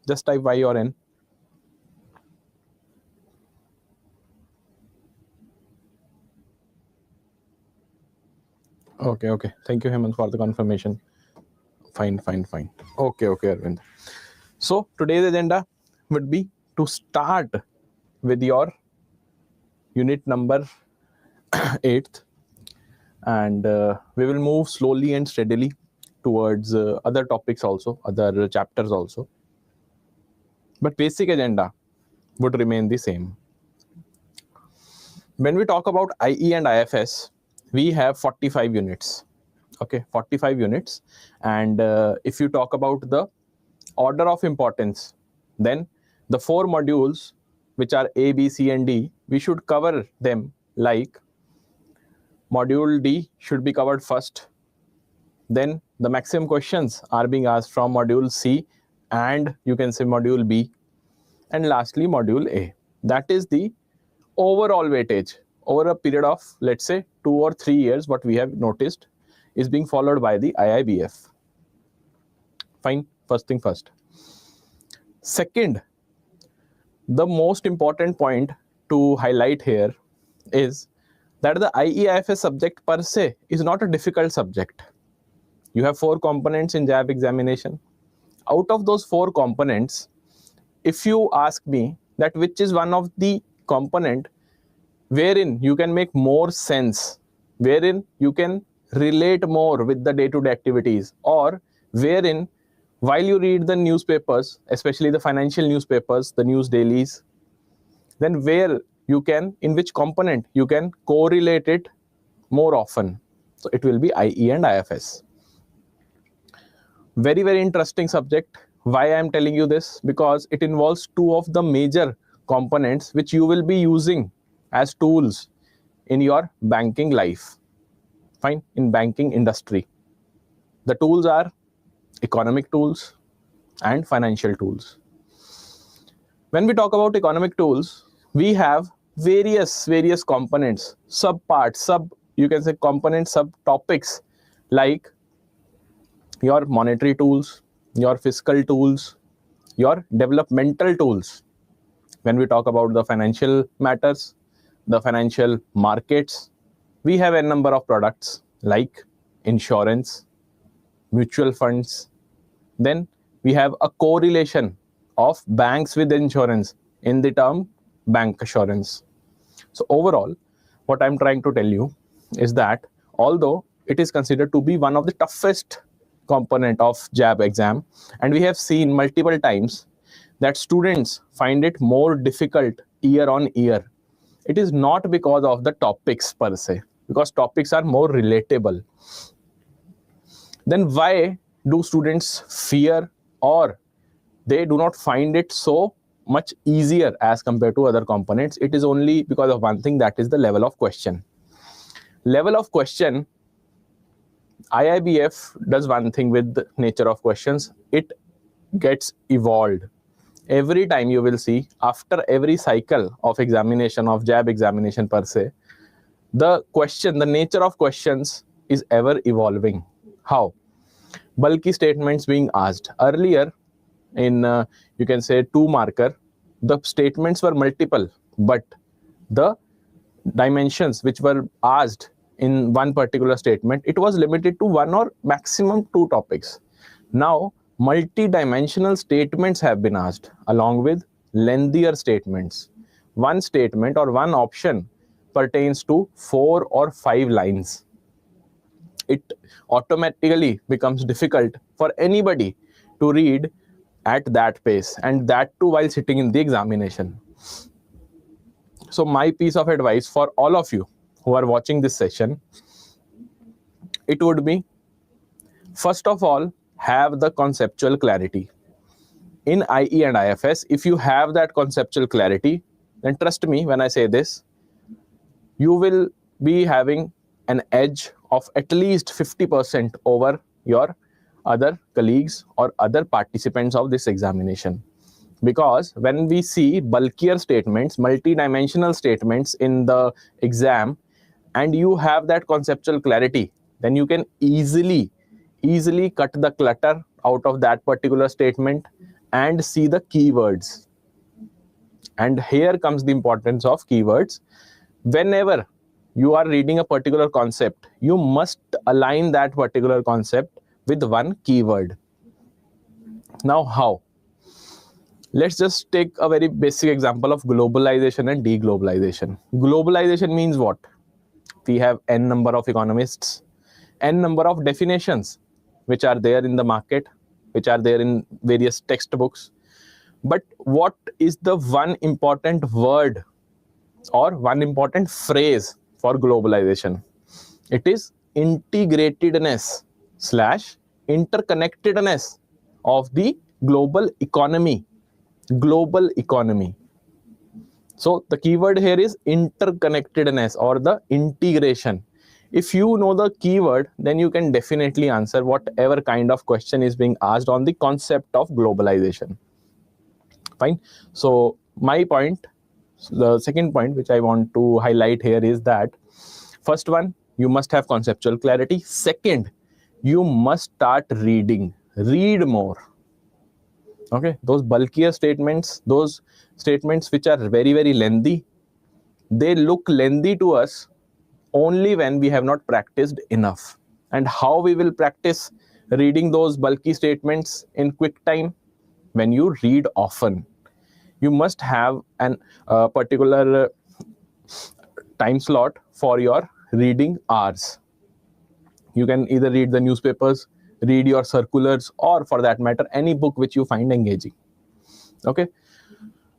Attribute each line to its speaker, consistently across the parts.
Speaker 1: Just type Y or N. Okay, okay. Thank you, Hemant, for the confirmation. Fine. Okay, Arvind. So today's agenda would be to start with your unit number 8th, and we will move slowly and steadily towards other topics also, other chapters also. But basic agenda would remain the same. When we talk about IE and IFS, we have 45 units. Okay, 45 units. And if you talk about the order of importance, then the 4 modules, which are A, B, C, and D, we should cover them like module D should be covered first. Then the maximum questions are being asked from module C and you can say module B. And lastly, module A. That is the overall weightage over a period of, let's say, 2 or 3 years, what we have noticed is being followed by the IIBF. Fine, first thing first. Second, the most important point to highlight here is that the IE IFS subject per se is not a difficult subject. You have 4 components in JAIIB examination. Out of those 4 components, if you ask me that which is one of the component wherein you can make more sense, wherein you can relate more with the day-to-day activities, or wherein while you read the newspapers, especially the financial newspapers, the news dailies, then where you can, in which component you can correlate it more often. So it will be IE and IFS. Very, very interesting subject. Why I am telling you this? Because it involves 2 of the major components which you will be using as tools in your banking life. Fine, in banking industry. The tools are economic tools and financial tools. When we talk about economic tools, we have various components, sub-parts, you can say components, sub-topics like your monetary tools, your fiscal tools, your developmental tools. When we talk about the financial matters, the financial markets, we have a number of products like insurance, mutual funds. Then we have a correlation of banks with insurance in the term bank assurance. So overall, what I'm trying to tell you is that although it is considered to be one of the toughest component of JAIIB exam, and we have seen multiple times that students find it more difficult year on year, it is not because of the topics per se, because topics are more relatable. Then why do students fear or they do not find it so much easier as compared to other components? It is only because of one thing, that is the level of question. Level of question, IIBF does one thing with the nature of questions, it gets evolved. Every time you will see, after every cycle of examination, of JAIIB examination per se, the question, the nature of questions is ever evolving. How? Bulky statements being asked. Earlier, in you can say 2-marker, the statements were multiple, but the dimensions which were asked in one particular statement, it was limited to 1 or maximum 2 topics. Now, multi-dimensional statements have been asked along with lengthier statements. One statement or one option pertains to 4 or 5 lines. It automatically becomes difficult for anybody to read at that pace, and that too while sitting in the examination. So my piece of advice for all of you who are watching this session, it would be, first of all, have the conceptual clarity. In IE and IFS, if you have that conceptual clarity, then trust me when I say this, you will be having an edge of at least 50% over your other colleagues or other participants of this examination. Because when we see bulkier statements, multi-dimensional statements in the exam, and you have that conceptual clarity, then you can easily cut the clutter out of that particular statement and see the keywords. And here comes the importance of keywords. Whenever you are reading a particular concept, you must align that particular concept with one keyword. Now, how? Let's just take a very basic example of globalization and deglobalization. Globalization means what? We have n number of economists, n number of definitions which are there in the market, which are there in various textbooks. But what is the one important word or one important phrase for globalization? It is integratedness / interconnectedness of the global economy. Global economy. So the keyword here is interconnectedness or the integration. If you know the keyword, then you can definitely answer whatever kind of question is being asked on the concept of globalization. Fine. So my point, the second point which I want to highlight here is that first one, you must have conceptual clarity. Second, you must start reading. Read more. Okay, those bulkier statements, those statements which are very, very lengthy, they look lengthy to us only when we have not practiced enough. And how we will practice reading those bulky statements in quick time? When you read often. You must have an particular time slot for your reading hours. You can either read the newspapers, read your circulars, or for that matter, any book which you find engaging. Okay.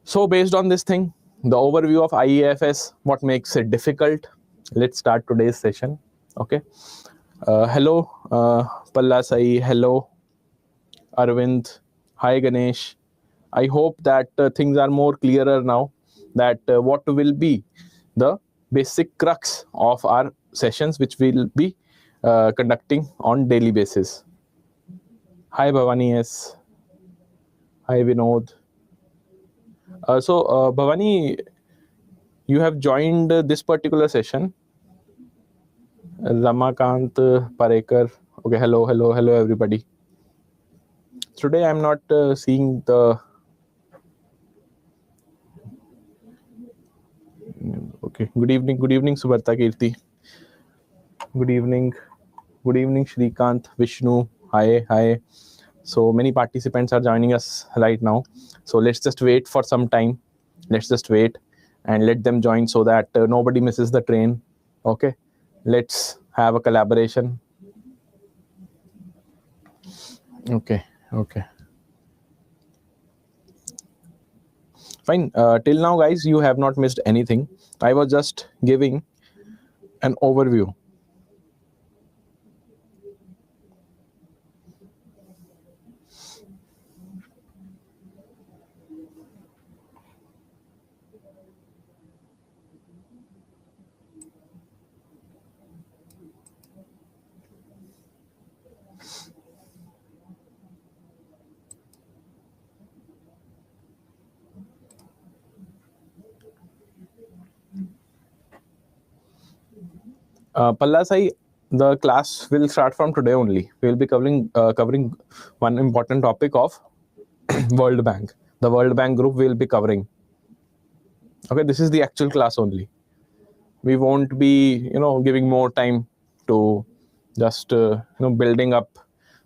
Speaker 1: So based on this thing, the overview of IE IFS, what makes it difficult? Let's start today's session. Okay. Hello, Palla Sai. Hello, Arvind. Hi, Ganesh. I hope that things are more clearer now, that what will be the basic crux of our sessions which we'll be conducting on daily basis. Hi Bhavani, yes. Hi Vinod. So Bhavani, you have joined this particular session. Ramakant Parekar. Okay, hello everybody. Today I'm not seeing the... Okay, good evening Subarta Kirti. Good evening Shrikant, Vishnu. Hi. So many participants are joining us right now. So let's just wait for some time. Let's just wait and let them join so that nobody misses the train. Okay, let's have a collaboration. Okay. Fine. Till now, guys, you have not missed anything. I was just giving an overview. Palla Sai, the class will start from today only. We will be covering one important topic of World Bank. The World Bank group we will be covering. Okay, this is the actual class only. We won't be, giving more time to just, building up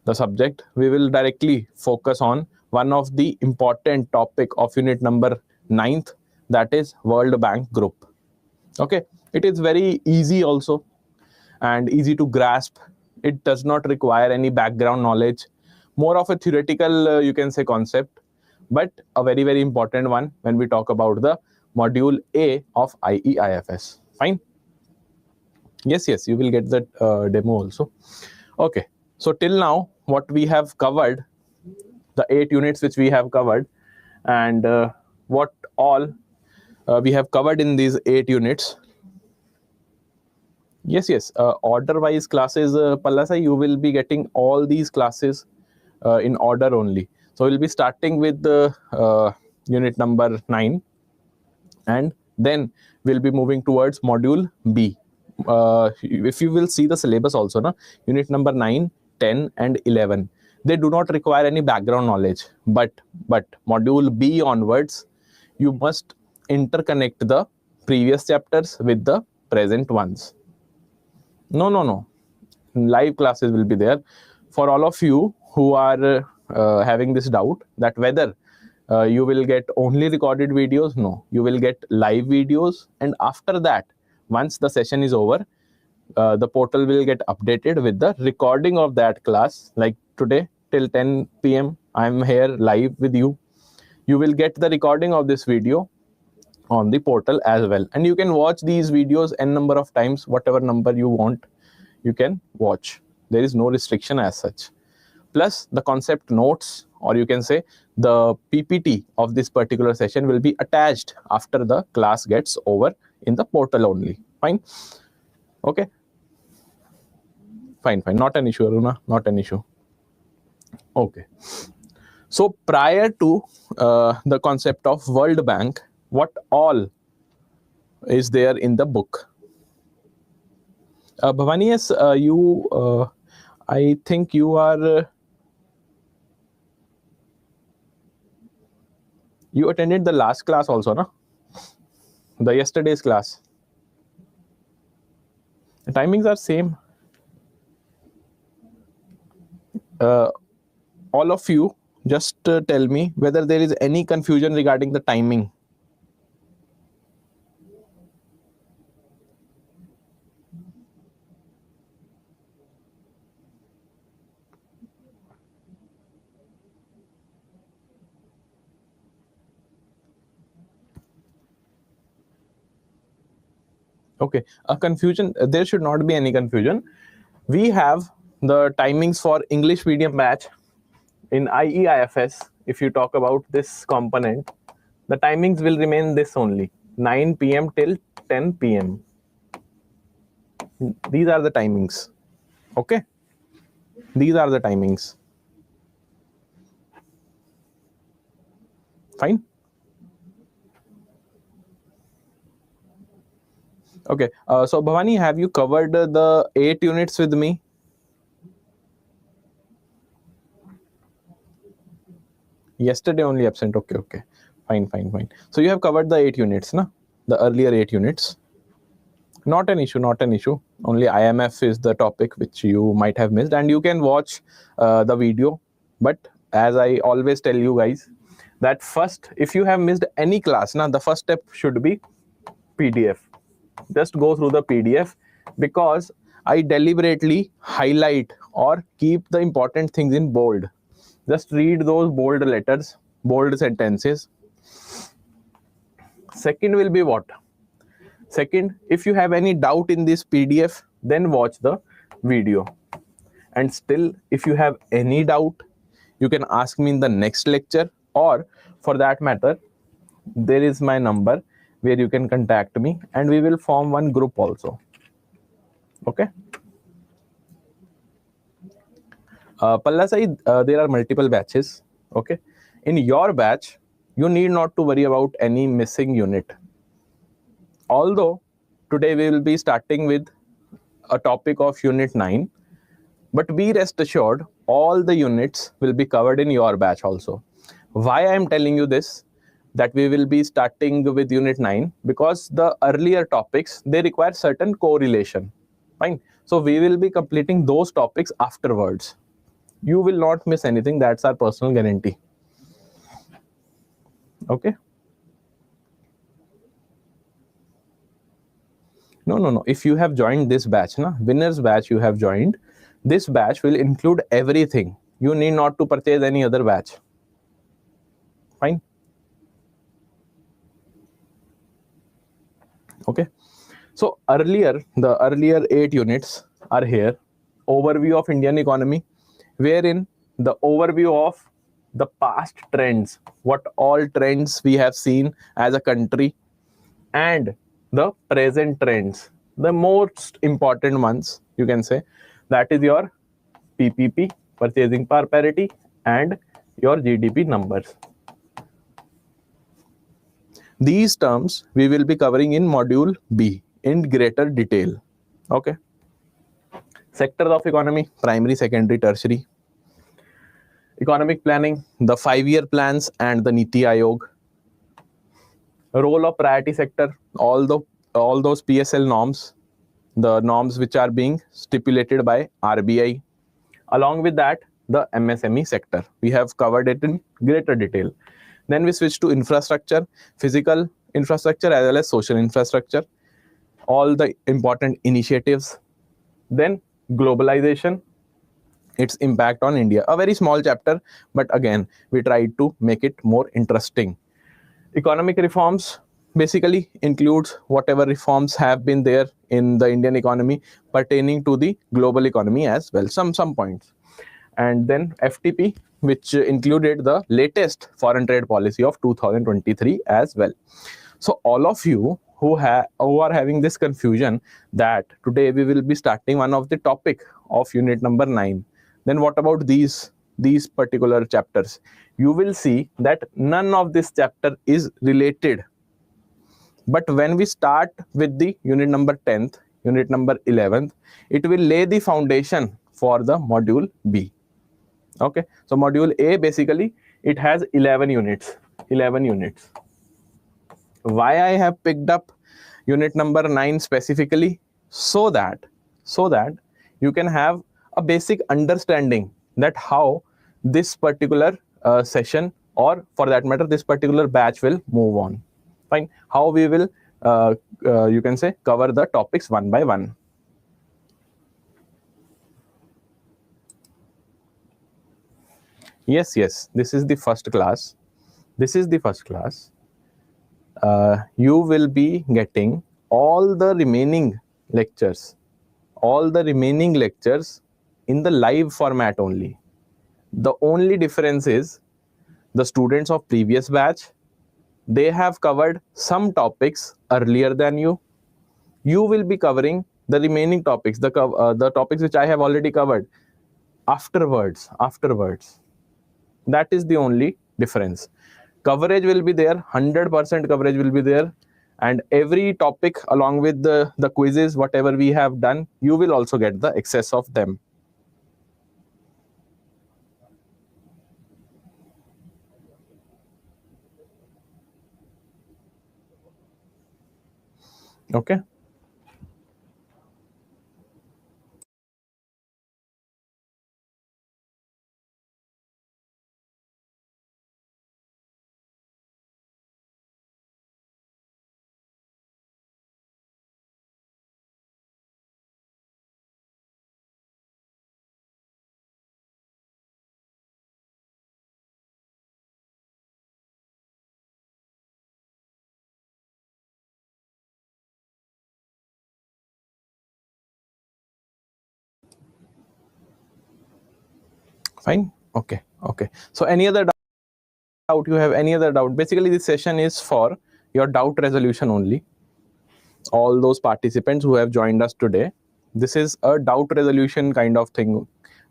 Speaker 1: the subject. We will directly focus on one of the important topic of unit number 9th, that is World Bank group. Okay, it is very easy also and easy to grasp. It does not require any background knowledge, more of a theoretical, you can say, concept, but a very, very important one when we talk about the module A of IE IFS. Fine. Yes, you will get that demo also. Okay, so till now what we have covered, the 8 units which we have covered, and what all we have covered in these 8 units. Yes, order wise classes, Palla Sai, you will be getting all these classes in order only. So we'll be starting with the unit number 9, and then we'll be moving towards module B. If you will see the syllabus also, unit number 9, 10 and 11, they do not require any background knowledge. But module B onwards, you must interconnect the previous chapters with the present ones. No. Live classes will be there for all of you who are having this doubt that whether you will get only recorded videos. No, you will get live videos, and after that, once the session is over, the portal will get updated with the recording of that class. Like today till 10 p.m. I'm here live with you. You will get the recording of this video on the portal as well, and you can watch these videos n number of times, whatever number you want you can watch. There is no restriction as such. Plus the concept notes, or you can say the PPT of this particular session, will be attached after the class gets over in the portal only. Fine. Okay. Fine. Not an issue, Aruna. Not an issue. Okay. So prior to the concept of World Bank, what all is there in the book? Bhavani, yes, I think you are, you attended the last class also, na? The yesterday's class. The timings are same. All of you, just tell me whether there is any confusion regarding the timing. Okay, a confusion, there should not be any confusion. We have the timings for English medium batch in IE IFS. If you talk about this component, the timings will remain this only, 9 p.m. till 10 p.m. These are the timings. Okay, these are the timings. Fine. Okay, so Bhavani, have you covered the 8 units with me? Yesterday only absent. Okay. Fine. So you have covered the 8 units, na? The earlier 8 units. Not an issue. Only IMF is the topic which you might have missed, and you can watch the video. But as I always tell you guys, that first, if you have missed any class, na, the first step should be PDF. Just go through the PDF, because I deliberately highlight or keep the important things in bold. Just read those bold letters, bold sentences. Second will be what? Second, if you have any doubt in this PDF, then watch the video. And still, if you have any doubt, you can ask me in the next lecture, or for that matter, there is my number where you can contact me, and we will form one group also. Okay. Palla Sai, there are multiple batches. Okay. In your batch, you need not to worry about any missing unit. Although today we will be starting with a topic of unit 9, but be rest assured, all the units will be covered in your batch also. Why I am telling you this, that we will be starting with unit 9, because the earlier topics, they require certain correlation. Fine. So we will be completing those topics afterwards. You will not miss anything. That's our personal guarantee. Okay. No. If you have joined this batch, na, winners batch you have joined, this batch will include everything. You need not to purchase any other batch. Fine. Okay. So the earlier 8 units are here. Overview of Indian economy, wherein the overview of the past trends, what all trends we have seen as a country, and the present trends, the most important ones, you can say, that is your PPP, purchasing power parity, and your GDP numbers. These terms we will be covering in module B in greater detail. Okay. Sectors of economy, primary, secondary, tertiary. Economic planning, the 5-year plans and the Niti Aayog. Role of priority sector, all those PSL norms, the norms which are being stipulated by RBI. Along with that, the MSME sector. We have covered it in greater detail. Then we switch to infrastructure, physical infrastructure as well as social infrastructure, all the important initiatives. Then globalization, its impact on India. A very small chapter, but again, we tried to make it more interesting. Economic reforms basically includes whatever reforms have been there in the Indian economy pertaining to the global economy as well, some points. And then FTP, which included the latest foreign trade policy of 2023 as well. So all of you who are having this confusion that today we will be starting one of the topic of unit number 9, then what about these particular chapters? You will see that none of this chapter is related. But when we start with the unit number 10th, unit number 11th, it will lay the foundation for the module B. Okay, so module A basically it has 11 units. Why I have picked up unit number 9 specifically? So that you can have a basic understanding that how this particular session, or for that matter this particular batch, will move on. Fine, how we will you can say cover the topics one by one. Yes, this is the first class. You will be getting all the remaining lectures in the live format only. The only difference is the students of previous batch, they have covered some topics earlier than you. You will be covering the remaining topics, the topics which I have already covered afterwards. That is the only difference. Coverage will be there, 100% coverage will be there, and every topic along with the quizzes whatever we have done, you will also get the access of them. Okay. Fine. Okay, so any other doubt you have? Any other doubt? Basically this session is for your doubt resolution only. All those participants who have joined us today, this is a doubt resolution kind of thing,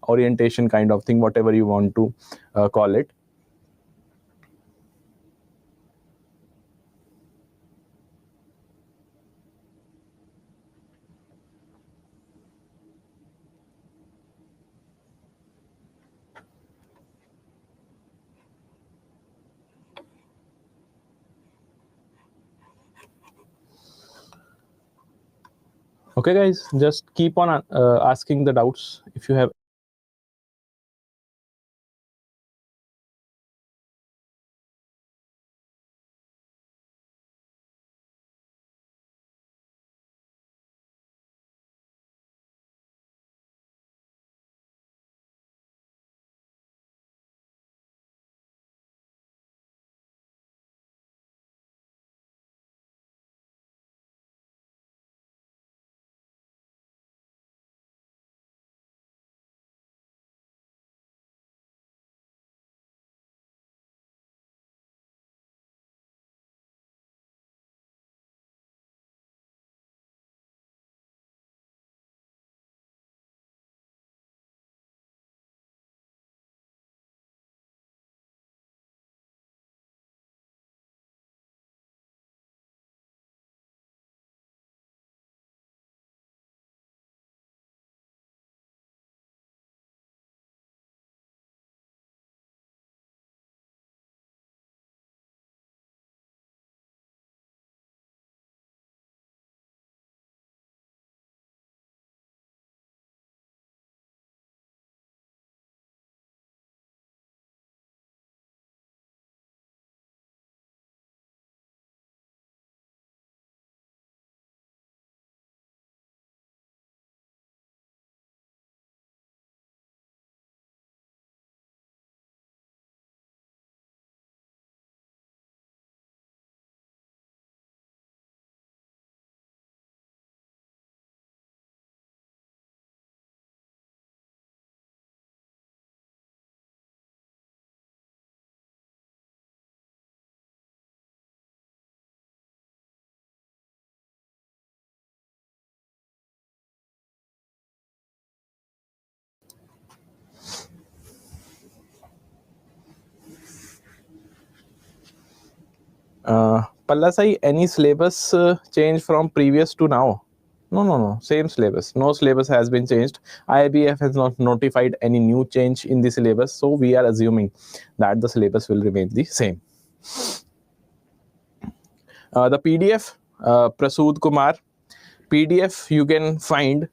Speaker 1: orientation kind of thing, whatever you want to call it. Okay guys, just keep on asking the doubts if you have Pallasai, any syllabus change from previous to now? No. Same syllabus. No syllabus has been changed. IBF has not notified any new change in the syllabus. So we are assuming that the syllabus will remain the same. The PDF, Prasud Kumar, PDF you can find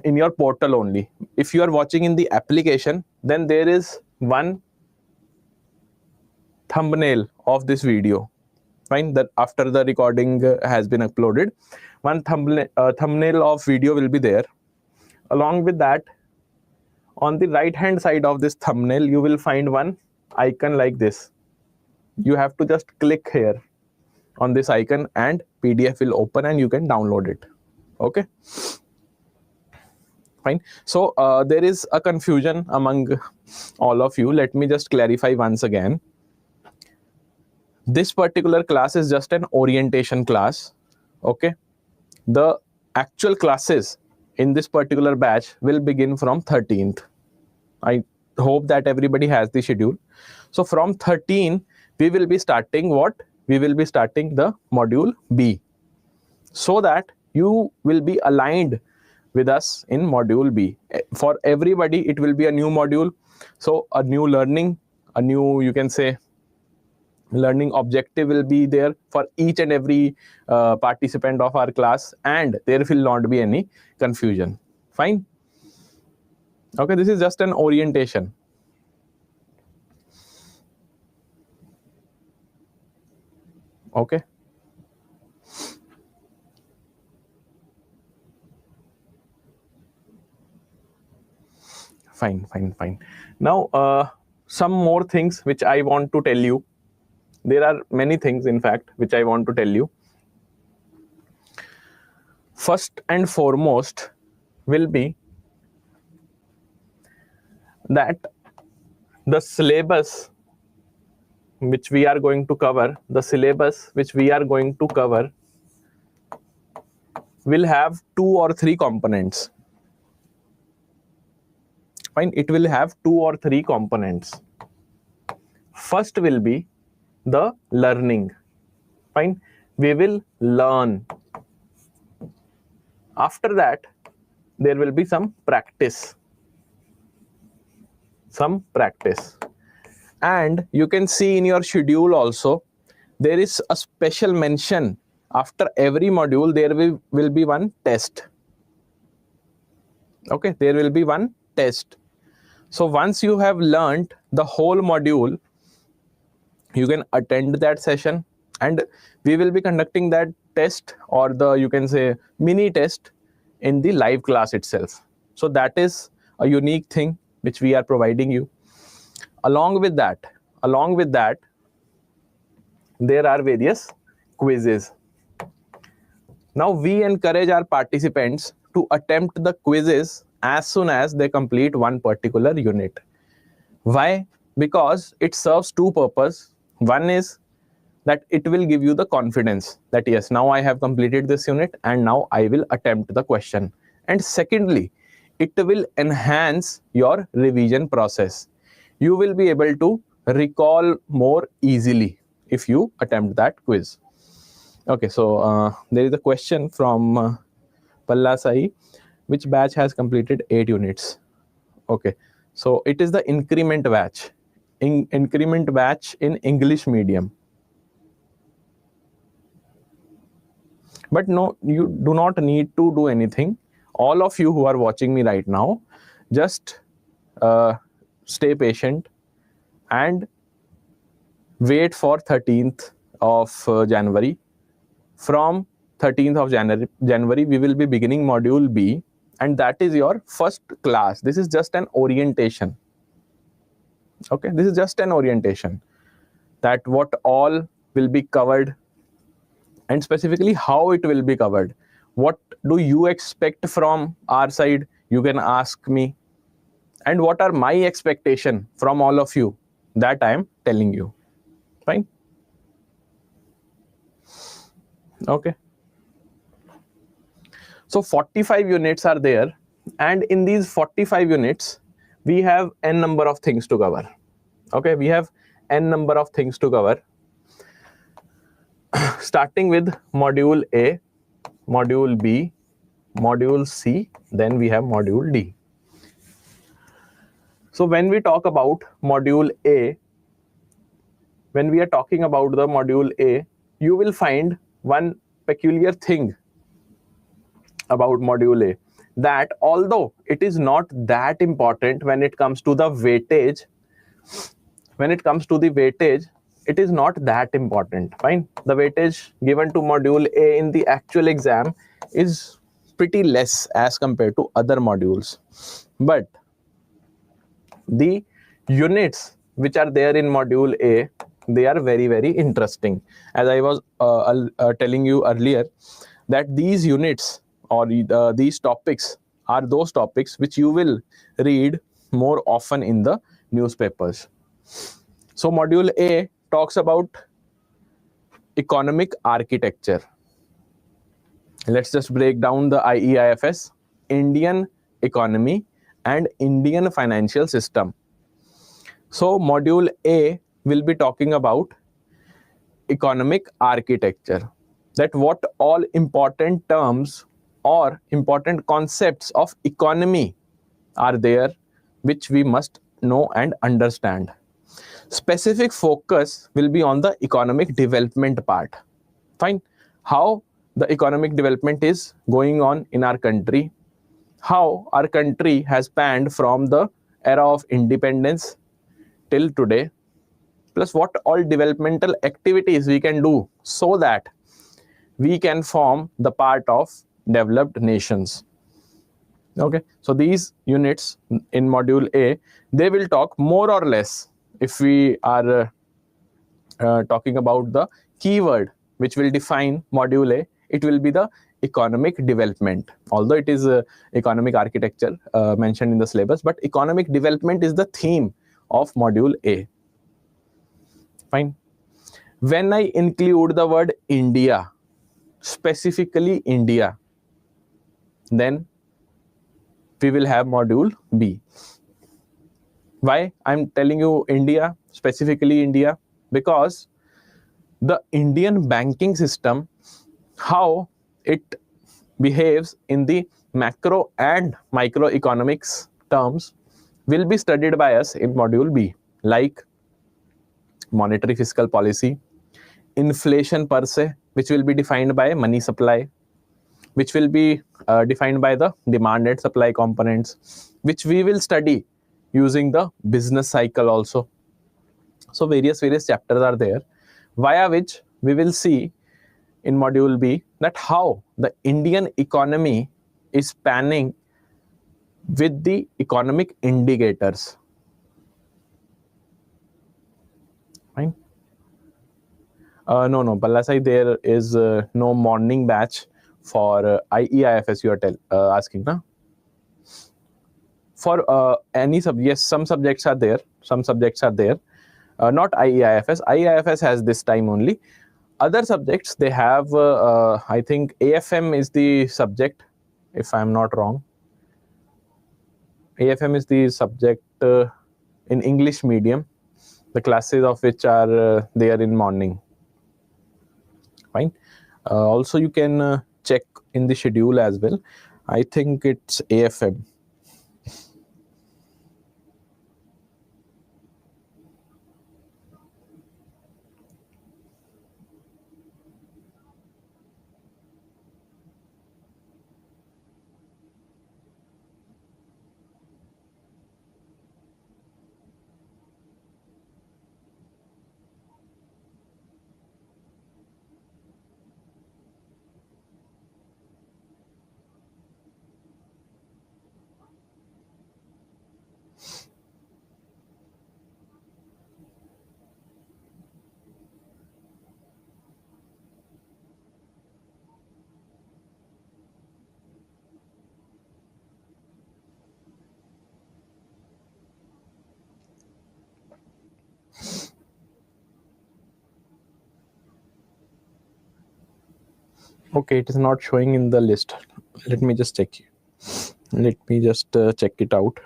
Speaker 1: in your portal only. If you are watching in the application, then there is one thumbnail of this video. Fine, that after the recording has been uploaded, one thumbnail of video will be there. Along with that, on the right hand side of this thumbnail, you will find one icon like this. You have to just click here on this icon and PDF will open and you can download it. Okay. Fine. So there is a confusion among all of you. Let me just clarify once again. This particular class is just an orientation class. Okay. The actual classes in this particular batch will begin from 13th. I hope that everybody has the schedule. So from 13, we will be starting what? We will be starting the module B, so that you will be aligned with us in module B. For everybody, it will be a new module. So a new learning, a new, you can say, learning objective will be there for each and every participant of our class, and there will not be any confusion. Fine. Okay, this is just an orientation. Okay. Fine. Now, some more things which I want to tell you. There are many things, in fact, which I want to tell you. First and foremost will be that the syllabus which we are going to cover, will have 2 or 3 components. Fine, it will have 2 or 3 components. First will be the learning. Fine, we will learn. After that, there will be some practice. And you can see in your schedule also, there is a special mention. After every module, there will be one test. Okay, there will be one test. So once you have learned the whole module, you can attend that session, and we will be conducting that test, or the, you can say, mini test in the live class itself. So that is a unique thing which we are providing you. Along with that, there are various quizzes. Now we encourage our participants to attempt the quizzes as soon as they complete one particular unit. Why? Because it serves 2 purposes. One is that it will give you the confidence that yes, now I have completed this unit and now I will attempt the question. And secondly, it will enhance your revision process. You will be able to recall more easily if you attempt that quiz. Okay, so there is a question from Pallasai. Which batch has completed 8 units? Okay, so it is the increment batch. Increment batch in English medium. But no, you do not need to do anything. All of you who are watching me right now, just stay patient and wait for 13th of January. From 13th of January, we will be beginning module B, and that is your first class. This is just an orientation. Okay, this is just an orientation, that what all will be covered and specifically how it will be covered. What do you expect from our side? You can ask me. And what are my expectation from all of you? That I am telling you. Fine. Okay. So 45 units are there, and in these 45 units, we have n number of things to cover. Okay, we have n number of things to cover. starting with module A, module B, module C, then we have module D. So when we talk about module A, when we are talking about the module A, you will find one peculiar thing about module A, that although it is not that important when it comes to the weightage, it is not that important. Fine. The weightage given to module A in the actual exam is pretty less as compared to other modules. But the units which are there in module A, they are very, very interesting. As I was telling you earlier, that these units or these topics are those topics which you will read more often in the newspapers. So module A talks about economic architecture. Let's just break down the IE IFS, Indian economy and Indian financial system. So module A will be talking about economic architecture, that what all important terms or important concepts of economy are there which we must know and understand. Specific focus will be on the economic development part. Fine. How the economic development is going on in our country, how our country has panned from the era of independence till today, plus what all developmental activities we can do so that we can form the part of developed nations. Okay, so these units in module A, they will talk more or less, if we are talking about the keyword which will define module A, it will be the economic development. Although it is economic architecture mentioned in the syllabus, but economic development is the theme of module A. Fine. When I include the word India, specifically India, then we will have module B. Why I'm telling you India, specifically India? Because the Indian banking system, how it behaves in the macro and microeconomics terms, will be studied by us in module B, like monetary fiscal policy, inflation per se, which will be defined by money supply, which will be defined by the demand and supply components, which we will study using the business cycle also. So various chapters are there, via which we will see in module B that how the Indian economy is panning with the economic indicators. Fine. No, Ballasai, there is no morning batch for IE IFS you are asking, na? For any yes, some subjects are there. Not IE IFS. IE IFS has this time only. Other subjects, they have, I think AFM is the subject, if I'm not wrong. AFM is the subject in English medium, the classes of which are there in morning. Fine. Also, you can check in the schedule as well. I think it's AFM. Okay, it is not showing in the list. Let me just check. Let me just check it out.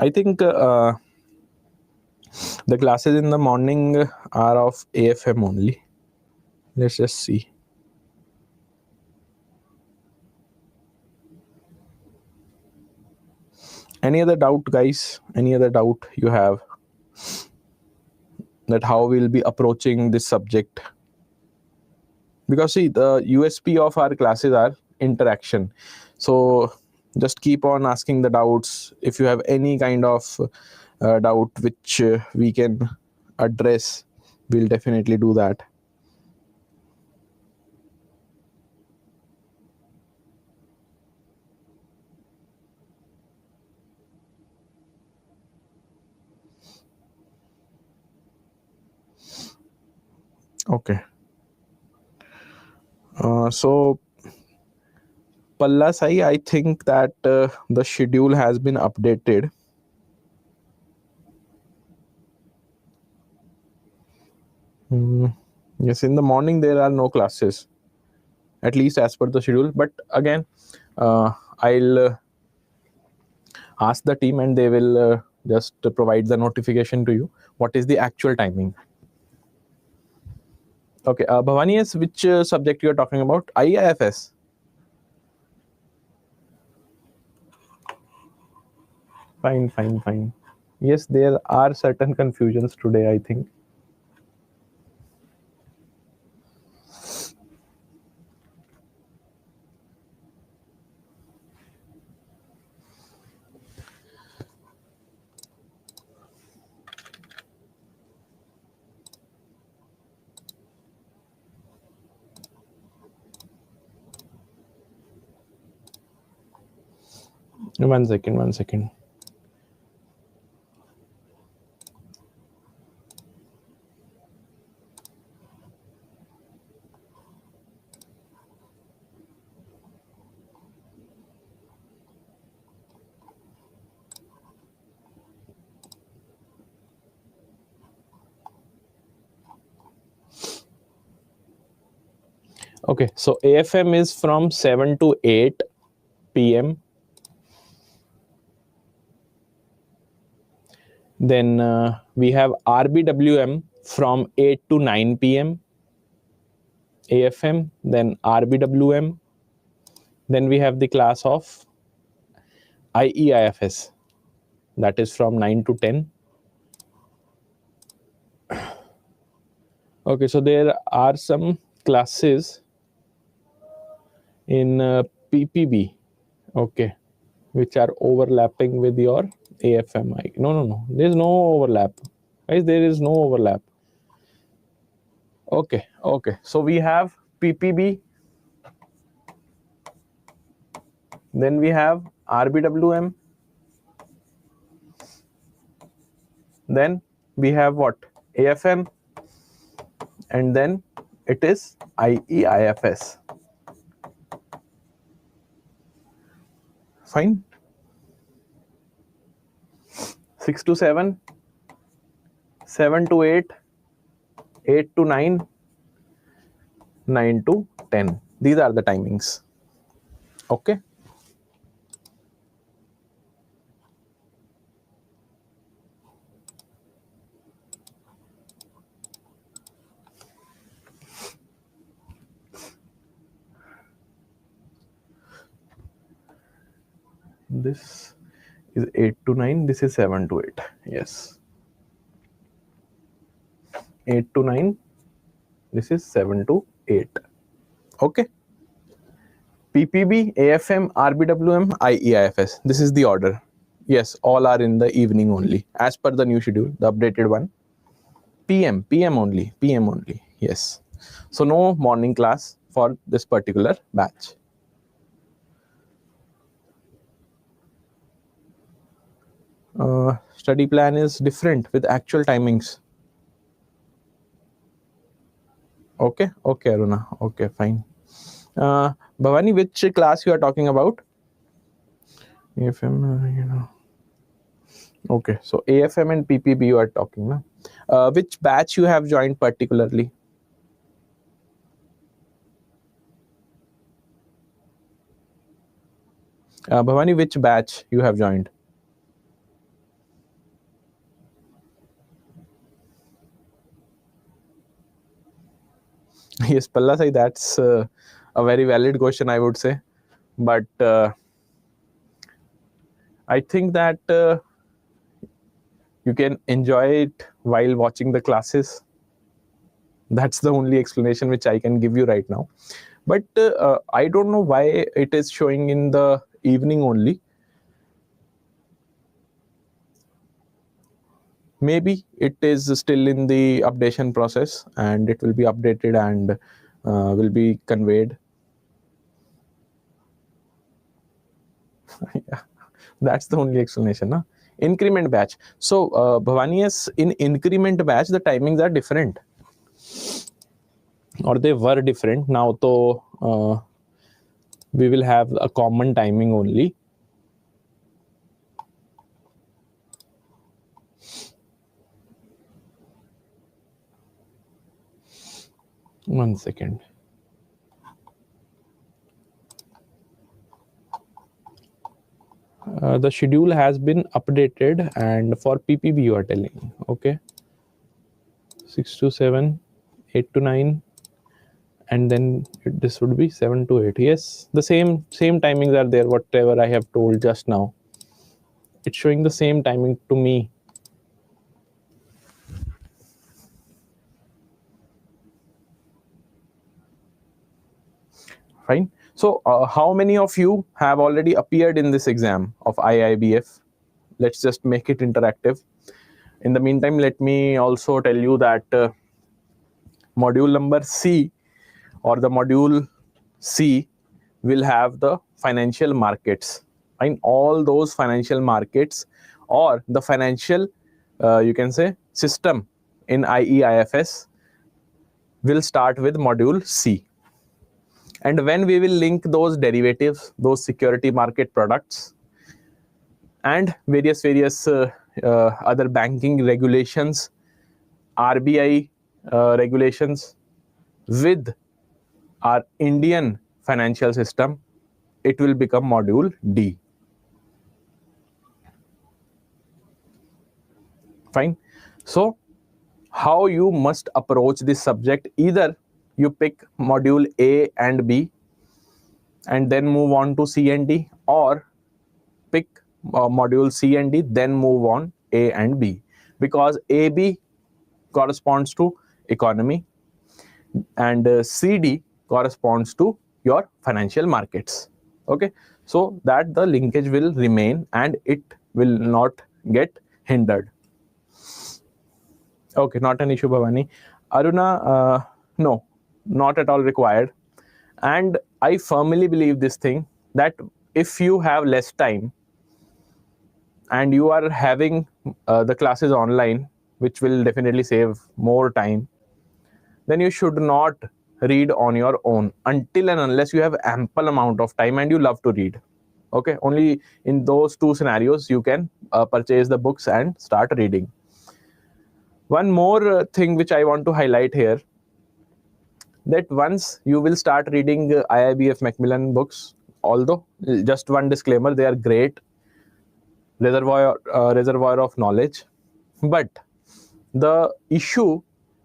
Speaker 1: I think the classes in the morning are of AFM only. Let's just see. Any other doubt, guys? Any other doubt you have that how we'll be approaching this subject? Because see, the USP of our classes are interaction. So just keep on asking the doubts. If you have any kind of doubt which we can address, we'll definitely do that. Okay. So Palla Sai, I think that the schedule has been updated. Yes, in the morning there are no classes, at least as per the schedule. But again, I'll ask the team and they will just provide the notification to you. What is the actual timing? Okay, Bhavani, is which subject you are talking about? IE IFS. Fine, fine, fine. Yes, there are certain confusions today, I think. One second, one second. Okay, so AFM is from 7 to 8 p.m. Then we have RBWM from 8 to 9 p.m. AFM, then RBWM. Then we have the class of IE IFS, that is from 9 to 10. Okay, so there are some classes in PPB, okay, which are overlapping with your AFM. No, there is no overlap. Guys, there is no overlap. Okay, so we have PPB, then we have RBWM, then we have what? AFM, and then it is IE IFS. Fine. 6 to 7, 7 to 8, 8 to 9, 9 to 10. These are the timings. Okay. This is 8 to 9. This is 7 to 8. Yes. 8 to 9. This is 7 to 8. Okay. PPB, AFM, RBWM, IE IFS. This is the order. Yes, all are in the evening only, as per the new schedule, the updated one. PM only. Yes. So no morning class for this particular batch. Study plan is different with actual timings. Okay, Aruna. Okay, fine. Bhavani, which class you are talking about? AFM, Okay, so AFM and PPB you are talking, na? Which batch you have joined particularly? Bhavani, which batch you have joined? Yes, Pallasai, that's a very valid question, I would say. But I think that you can enjoy it while watching the classes. That's the only explanation which I can give you right now. But I don't know why it is showing in the evening only. Maybe it is still in the updation process and it will be updated and will be conveyed. Yeah, that's the only explanation. Huh? Increment batch. So Bhavani, yes, in increment batch, the timings are different. Or they were different. Now, so we will have a common timing only. One second. The schedule has been updated, and for PPB you are telling, okay, 6 to 7, 8 to 9, and then this would be 7 to 8. Yes, the same timings are there, whatever I have told just now. It's showing the same timing to me. Fine. So how many of you have already appeared in this exam of IIBF? Let's just make it interactive. In the meantime, let me also tell you that module number C or the module C will have the financial markets. And all those financial markets or the financial, you can say, system in IE IFS will start with module C. And when we will link those derivatives, those security market products, and various other banking regulations, RBI regulations with our Indian financial system, it will become module D. Fine. So how you must approach this subject? Either you pick module A and B and then move on to C and D, or pick module C and D, then move on A and B, because AB corresponds to economy and CD corresponds to your financial markets. Okay, so that the linkage will remain and it will not get hindered. Okay, not an issue, Bhavani. Aruna, no, not at all required. And I firmly believe this thing, that if you have less time and you are having the classes online, which will definitely save more time, then you should not read on your own until and unless you have ample amount of time and you love to read. Okay, only in those two scenarios you can purchase the books and start reading. One more thing which I want to highlight here, that once you will start reading IIBF Macmillan books, although just one disclaimer, they are great reservoir of knowledge, but the issue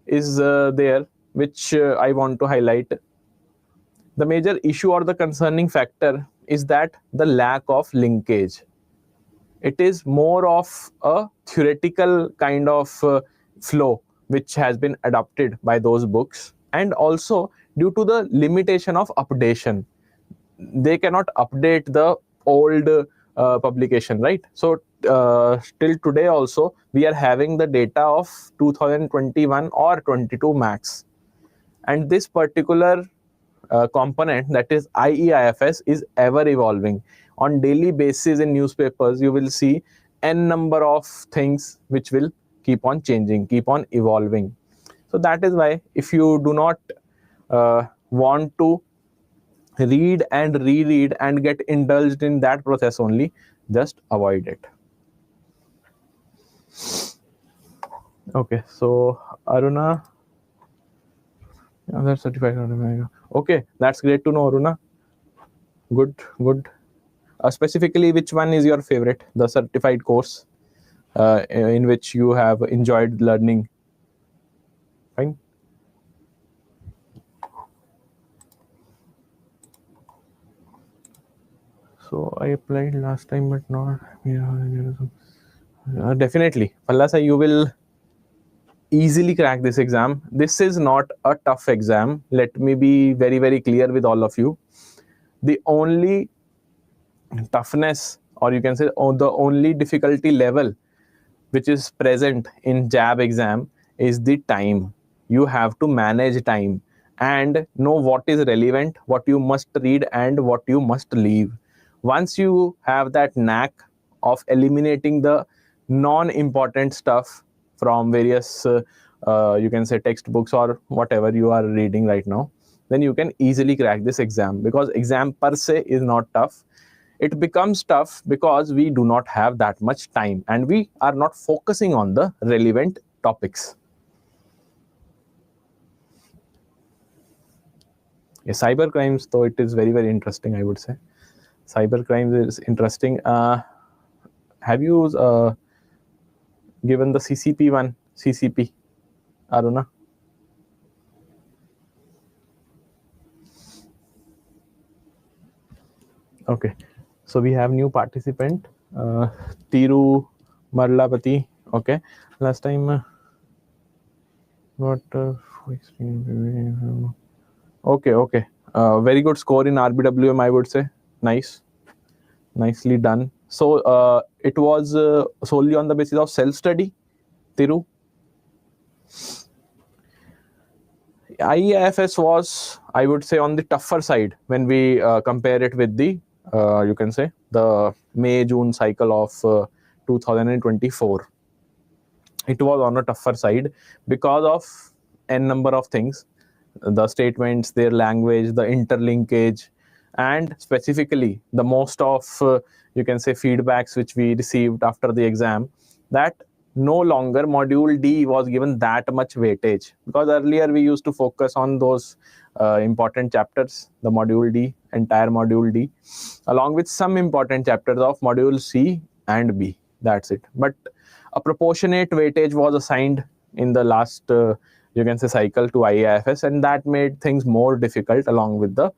Speaker 1: is there, which I want to highlight. The major issue or the concerning factor is that the lack of linkage. It is more of a theoretical kind of flow which has been adopted by those books, and also due to the limitation of updation, they cannot update the old publication, right? So till today also we are having the data of 2021 or 22 max, and this particular component, that is IE IFS, is ever evolving. On daily basis in newspapers you will see n number of things which will keep on changing, keep on evolving. So that is why, if you do not want to read and reread and get indulged in that process only, just avoid it. Okay, so Aruna, that's certified. Okay, that's great to know, Aruna. Good. Specifically, which one is your favorite, the certified course in which you have enjoyed learning? Fine. So I applied last time, but not. Definitely, Fallasa, you will easily crack this exam. This is not a tough exam. Let me be very, very clear with all of you. The only toughness, or you can say the only difficulty level which is present in JAB exam is the time. You have to manage time and know what is relevant, what you must read and what you must leave. Once you have that knack of eliminating the non-important stuff from various you can say textbooks or whatever you are reading right now, then you can easily crack this exam, because exam per se is not tough. It becomes tough because we do not have that much time and we are not focusing on the relevant topics. Yes, cyber crimes, though, it is very, very interesting, I would say. Cyber crimes is interesting. Have you given the CCP one? CCP, Aruna? Okay. So we have new participant, Tiru Marlapati. Okay. Last time, what? Okay. Very good score in RBWM, I would say. Nice. Nicely done. So it was solely on the basis of self-study, Tiru. IE IFS was, I would say, on the tougher side when we compare it with the, you can say, the May-June cycle of 2024. It was on a tougher side because of n number of things: the statements, their language, the interlinkage, and specifically the most of you can say feedbacks which we received after the exam, that no longer module D was given that much weightage, because earlier we used to focus on those important chapters, the module D, entire module D, along with some important chapters of module C and B. That's it. But a proportionate weightage was assigned in the last you can say cycle to IE IFS, and that made things more difficult along with the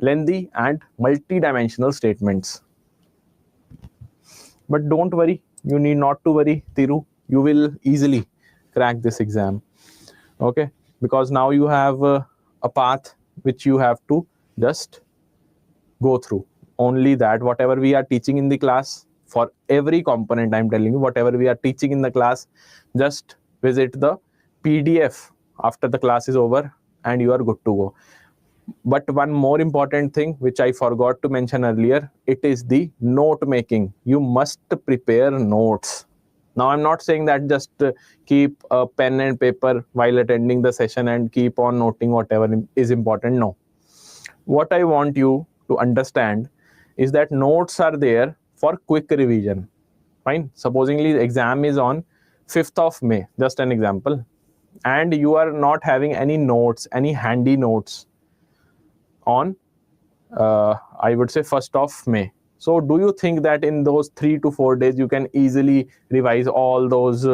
Speaker 1: lengthy and multi-dimensional statements. But don't worry, you need not to worry, Tiru. You will easily crack this exam. Okay, because now you have a path which you have to just go through. Only that, whatever we are teaching in the class, for every component, I'm telling you, whatever we are teaching in the class, just visit the PDF after the class is over and you are good to go. But one more important thing which I forgot to mention earlier, it is the note making. You must prepare notes. Now, I'm not saying that just keep a pen and paper while attending the session and keep on noting whatever is important. No. What I want you to understand is that notes are there for quick revision. Fine. Supposingly the exam is on 5th of May, just an example, and you are not having any notes, any handy notes on I would say 1st of May. So do you think that in those 3 to 4 days you can easily revise all those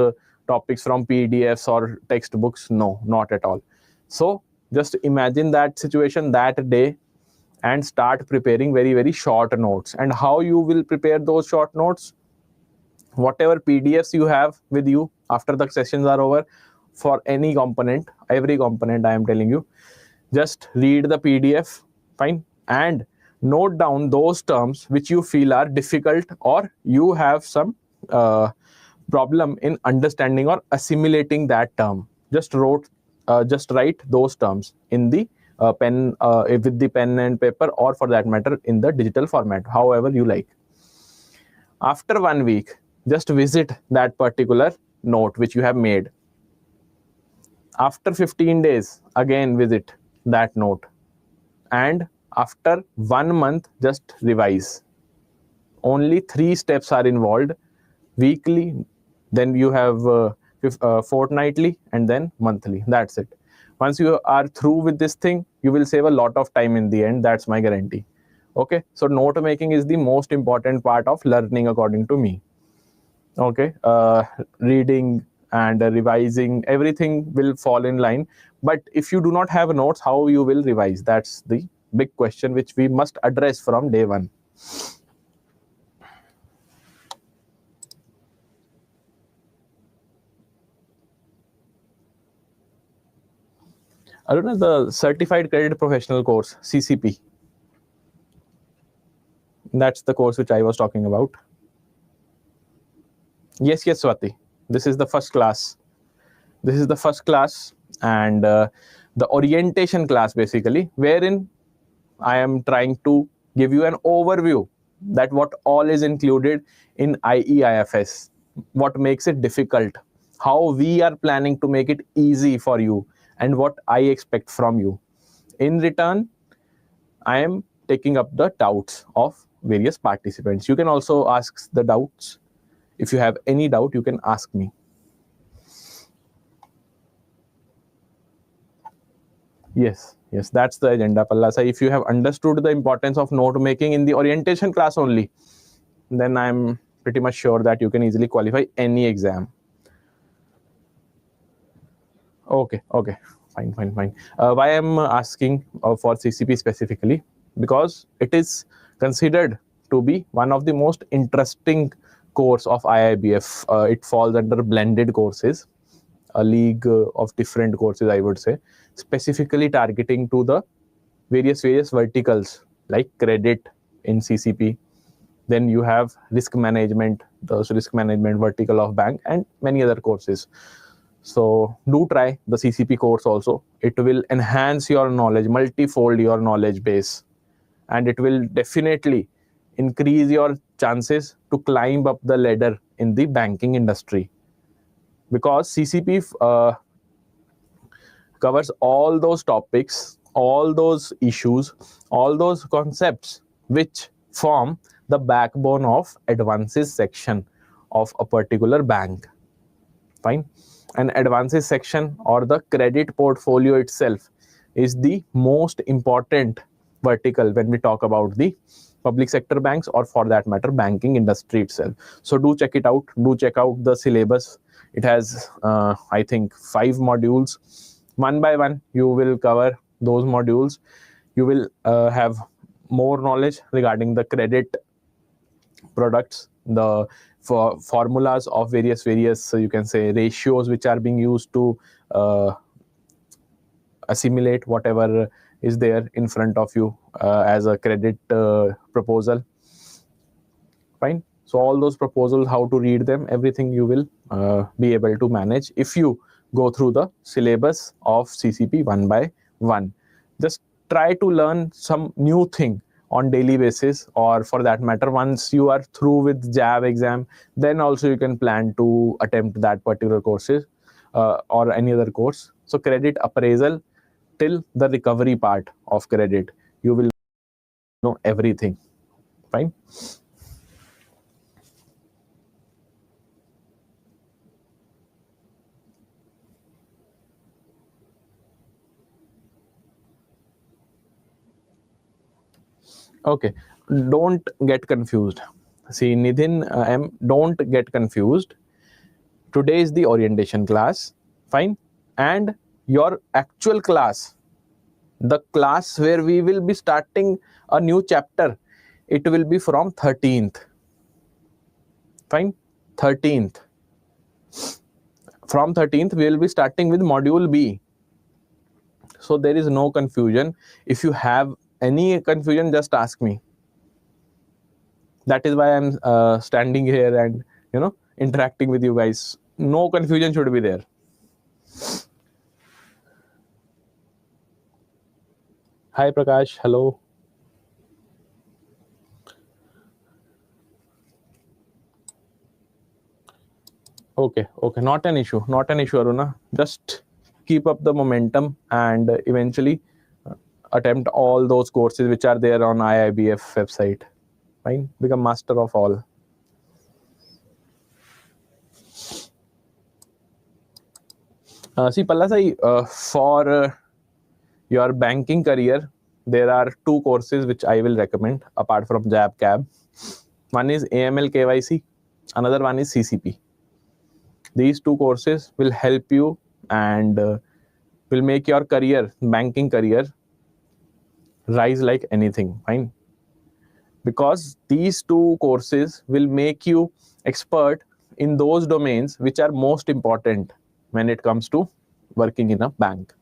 Speaker 1: topics from PDFs or textbooks? No, not at all. So just imagine that situation that day and start preparing very, very short notes. And how you will prepare those short notes? Whatever PDFs you have with you after the sessions are over, for any component, every component I am telling you, just read the PDF, fine, and note down those terms which you feel are difficult or you have some problem in understanding or assimilating that term. Just write those terms in the pen, with the pen and paper, or for that matter in the digital format, however you like. After 1 week, just visit that particular note which you have made. After 15 days, again visit that note. And after 1 month, just revise. Only 3 steps are involved: weekly, then you have fortnightly, and then monthly. That's it. Once you are through with this thing, you will save a lot of time in the end. That's my guarantee. Okay, so note making is the most important part of learning according to me. Okay, reading and revising, everything will fall in line. But if you do not have notes, how you will revise? That's the big question which we must address from day one. Aruna, the Certified Credit Professional course, CCP. That's the course which I was talking about. Yes, Swati. This is the first class. This is the first class, and the orientation class basically, wherein I am trying to give you an overview that what all is included in IE IFS, what makes it difficult, how we are planning to make it easy for you, and what I expect from you. In return, I am taking up the doubts of various participants. You can also ask the doubts. If you have any doubt, you can ask me. Yes, that's the agenda, Pallasa. If you have understood the importance of note making in the orientation class only, then I'm pretty much sure that you can easily qualify any exam. Okay, fine. Why I'm asking for CCP specifically? Because it is considered to be one of the most interesting course of IIBF. It falls under blended courses, a league of different courses, I would say, specifically targeting to the various verticals like credit in CCP. Then you have risk management, the risk management vertical of bank, and many other courses. So do try the CCP course also. It will enhance your knowledge, multifold your knowledge base, and it will definitely increase your chances to climb up the ladder in the banking industry. Because CCP covers all those topics, all those issues, all those concepts which form the backbone of advances section of a particular bank. Fine. An advances section or the credit portfolio itself is the most important vertical when we talk about the public sector banks, or for that matter banking industry itself. So do check it out. Do check out the syllabus. It has I think 5 modules. One by one you will cover those modules. You will have more knowledge regarding the credit products, the formulas of various you can say ratios which are being used to assimilate whatever is there in front of you as a credit proposal. Fine. So all those proposals, how to read them, everything you will be able to manage if you go through the syllabus of CCP one by one. Just try to learn some new thing on daily basis, or for that matter once you are through with JAIIB exam, then also you can plan to attempt that particular courses or any other course. So credit appraisal till the recovery part of credit, you will know everything. Fine. Okay, don't get confused. See, Nithin, don't get confused. Today is the orientation class, fine, and your actual class, the class where we will be starting a new chapter, it will be from 13th. Fine, 13th. From 13th, we will be starting with module B. So there is no confusion. If you have any confusion, just ask me. That is why I'm standing here and interacting with you guys. No confusion should be there. Hi Prakash, hello. Okay, not an issue, Aruna. Just keep up the momentum and eventually attempt all those courses which are there on IIBF website. Fine, become master of all. See, Pallasai, for your banking career, there are 2 courses which I will recommend apart from JAIIB CAB. One is AML KYC, another one is CCP. These 2 courses will help you and will make your career, banking career, rise like anything. Fine. Because these 2 courses will make you expert in those domains which are most important when it comes to working in a bank.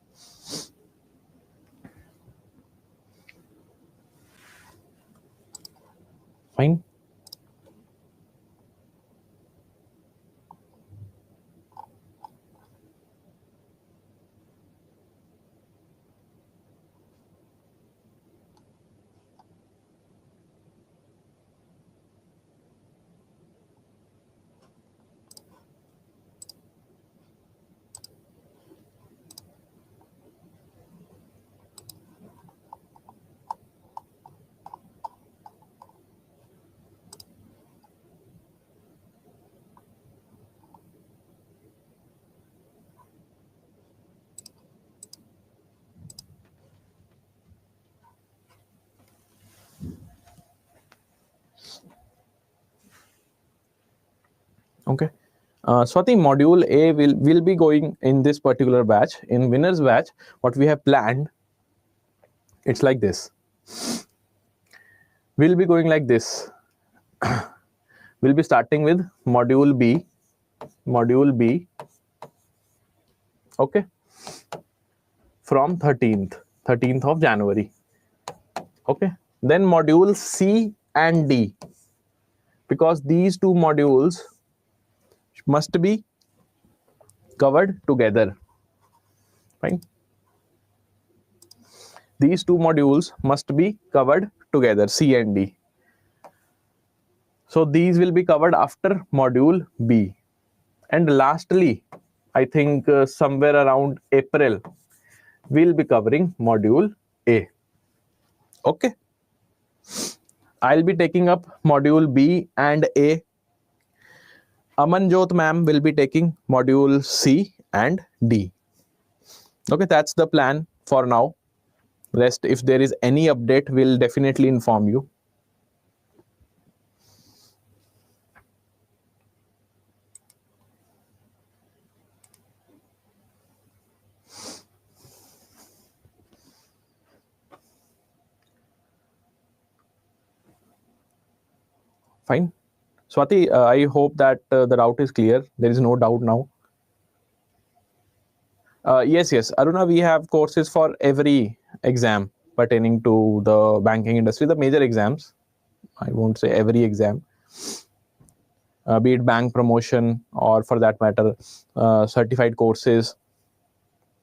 Speaker 1: Fine. Okay. Swati, module A will be going in this particular batch. In winners batch, what we have planned, it's like this. We'll be going like this. We'll be starting with module B. Module B. Okay. From 13th of January. Okay. Then module C and D. Because these two modules must be covered together. Fine. These two modules must be covered together, C and D. So these will be covered after module B. And lastly, I think somewhere around April, we'll be covering module A. Okay. I'll be taking up module B and A. Amanjot ma'am will be taking module C and D. Okay, that's the plan for now. Rest, if there is any update, we'll definitely inform you. Fine. Swati, I hope that the doubt is clear. There is no doubt now. Yes. Aruna, we have courses for every exam pertaining to the banking industry, the major exams. I won't say every exam. Be it bank promotion or for that matter, certified courses.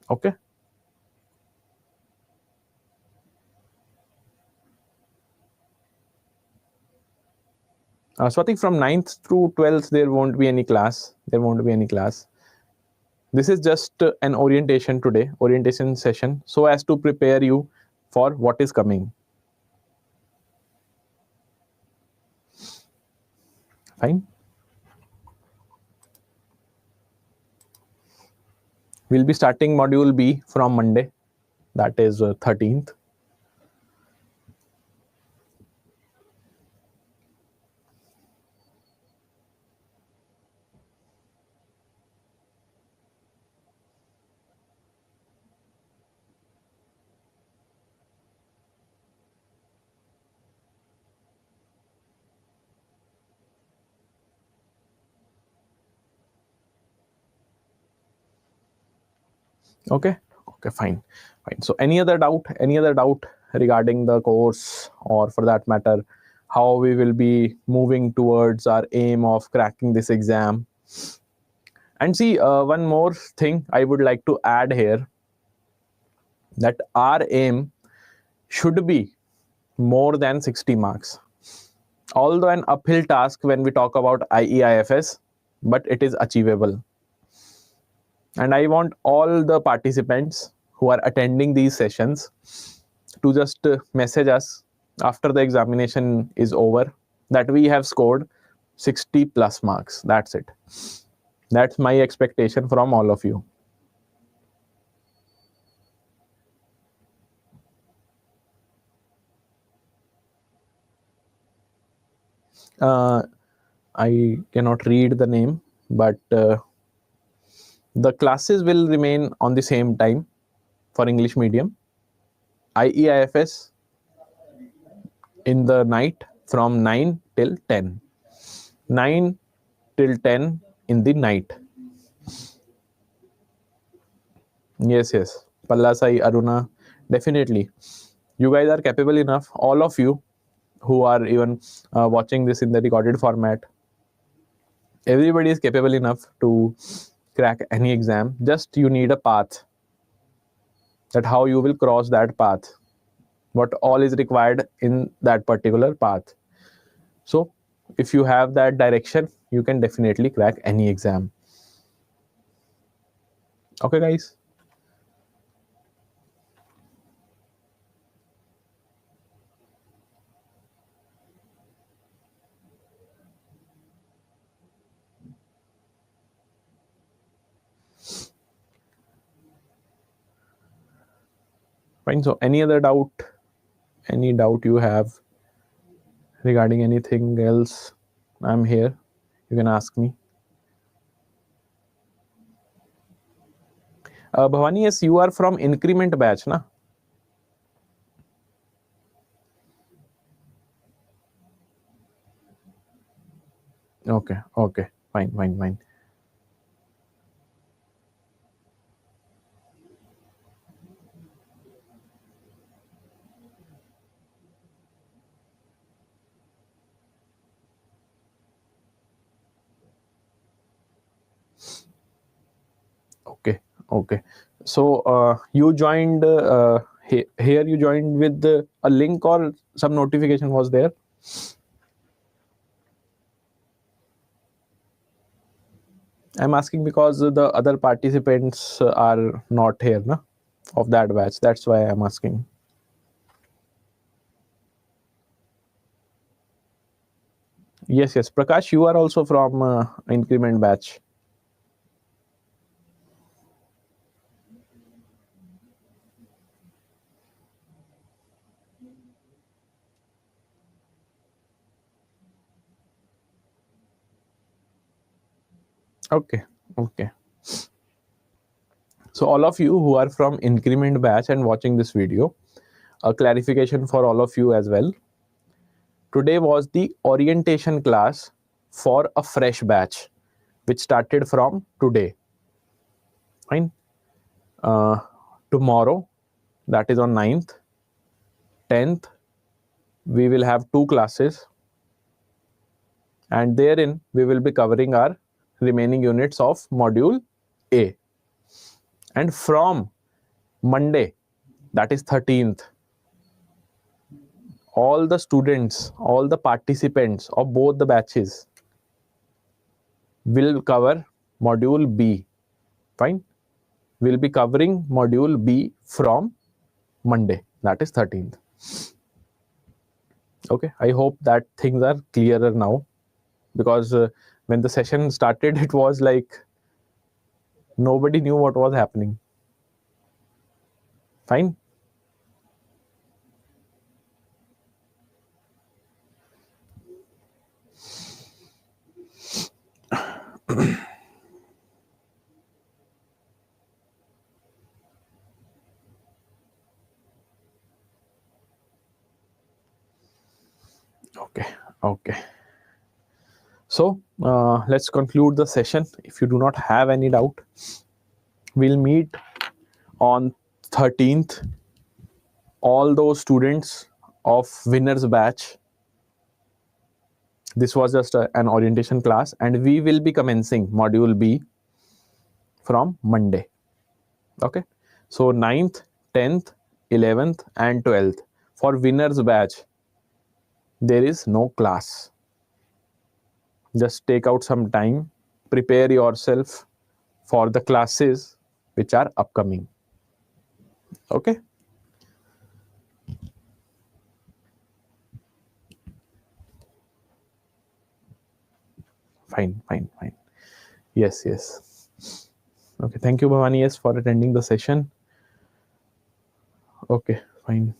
Speaker 1: Okay. Swati, from 9th through 12th, there won't be any class. This is just an orientation today, orientation session, so as to prepare you for what is coming. Fine. We'll be starting module B from Monday, that is 13th. Okay, fine. So any other doubt regarding the course, or for that matter, how we will be moving towards our aim of cracking this exam? And see, one more thing I would like to add here, that our aim should be more than 60 marks. Although an uphill task when we talk about IE IFS, but it is achievable. And I want all the participants who are attending these sessions to just message us after the examination is over that we have scored 60 plus marks. That's it. That's my expectation from all of you. I cannot read the name, but the classes will remain on the same time for English medium. IE IFS in the night from 9 till 10. 9 till 10 in the night. Yes. Pallasai, Aruna, definitely. You guys are capable enough, all of you who are even watching this in the recorded format. Everybody is capable enough to crack any exam. Just you need a path, that how you will cross that path, what all is required in that particular path. So if you have that direction, you can definitely crack any exam. Okay, guys. Fine. So any other doubt, any doubt you have regarding anything else, I'm here. You can ask me. Bhavani, yes, you are from increment batch, na? Okay, okay, fine, fine, fine. Okay, okay. So you joined here. You joined with a link or some notification was there? I'm asking because the other participants are not here, na, of that batch. That's why I'm asking. Yes, yes. Prakash, you are also from increment batch. Okay, okay. So all of you who are from increment batch and watching this video, a clarification for all of you as well. Today was the orientation class for a fresh batch, which started from today. Fine. Tomorrow, that is on 9th, 10th, we will have 2 classes, and therein we will be covering our remaining units of module A. And from Monday, that is 13th, all the students, all the participants of both the batches will cover module B. Fine. We'll be covering module B from Monday, that is 13th. Okay, I hope that things are clearer now, because when the session started, it was like nobody knew what was happening. Fine. Okay, okay. So let's conclude the session. If you do not have any doubt, we'll meet on 13th. All those students of winners batch, this was just an orientation class, and we will be commencing module B from Monday. Okay, so 9th, 10th, 11th and 12th, for winners batch there is no class. Just take out some time, prepare yourself for the classes which are upcoming. Okay, fine, fine, fine. Yes, yes. Okay, thank you, Bhavani, yes, for attending the session. Okay, fine.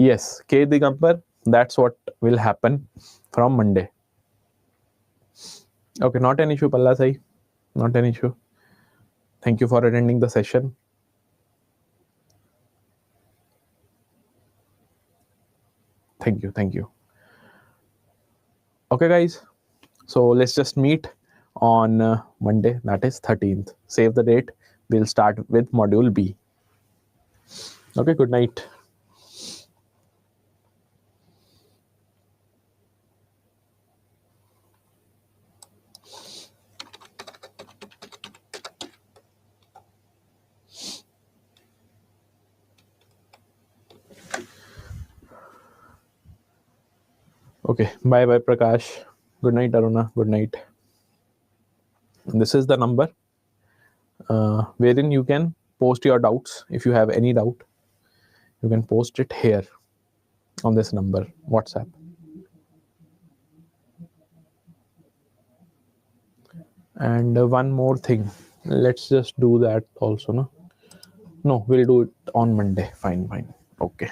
Speaker 1: Yes, K Digambar, that's what will happen from Monday. Okay, not an issue, Palla Sai, not an issue. Thank you for attending the session. Thank you, thank you. Okay, guys, so let's just meet on Monday, that is 13th. Save the date. We'll start with module B. Okay, good night. Okay, bye bye Prakash. Good night Aruna. Good night. This is the number wherein you can post your doubts. If you have any doubt, you can post it here on this number, WhatsApp. And one more thing, let's just do that also. No, we'll do it on Monday. Fine. Okay.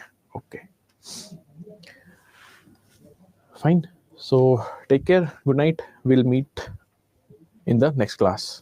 Speaker 1: Fine. So take care. Good night. We'll meet in the next class.